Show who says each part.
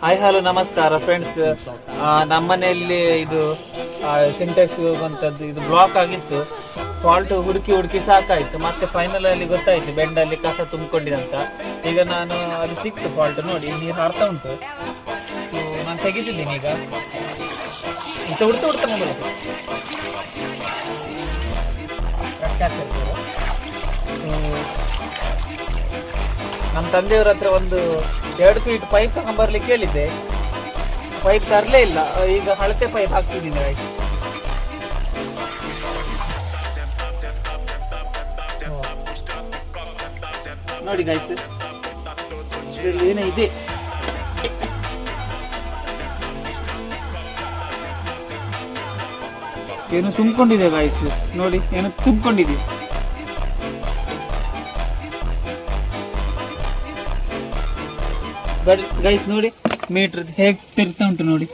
Speaker 1: Hi hello ನಮಸ್ಕಾರ friends. ನಮ್ಮನೆಯಲ್ಲಿ ಇದು ಸಿಂಟೆಕ್ಸ್ ಹೋಗುವಂಥದ್ದು ಇದು ಬ್ಲಾಕ್ ಆಗಿತ್ತು. ಫಾಲ್ಟ್ ಹುಡುಕಿ ಸಾಕಾಯ್ತು. ಮತ್ತೆ ಫೈನಲ್ ಅಲ್ಲಿ ಗೊತ್ತಾಯ್ತು ಬೆಂಡಲ್ಲಿ ಕಸ ತುಂಬಿಕೊಂಡಿದೆ ಅಂತ. ಈಗ ನಾನು ಅದು ಸಿಕ್ತು ಫಾಲ್ಟ್, ನೋಡಿ ನೀರು ಹಾರ್ತಾ ಉಂಟು. ನಾನು ತೆಗಿತಿದ್ದೀನಿ ಈಗ. ಉಡ್ತಾ ಮೊಬೈಲ್ ನಮ್ಮ ತಂದೆಯವ್ರ ಹತ್ರ ಒಂದು 2 ಫೀಟ್ ಪೈಪ್ ತಗೊಂಡ್ಬರ್ಲಿಕ್ಕೆ ಹೇಳಿದ್ದೆ. ಪೈಪ್ ತರಲೇ ಇಲ್ಲ. ಈಗ ಹಳತೆ ಪೈಪ್ ಹಾಕ್ತಿದ್ದೀನಿ ಗಾಯ್ಸ್. ನೋಡಿ ಗಾಯ್ಸ್, ಇದರಲ್ಲಿ ಏನೋ ಇದೆ. ಏನು ತುಂಬಿಕೊಂಡಿದೆ ಗಾಯ್ಸ್, ನೋಡಿ ಏನು ತುಂಬಿಕೊಂಡಿದೆ. ಗೈಸ್ ನೋಡಿ ಮೀಟರ್ ಹೇಗೆ ತಿರ್ತಾ ಉಂಟು ನೋಡಿ.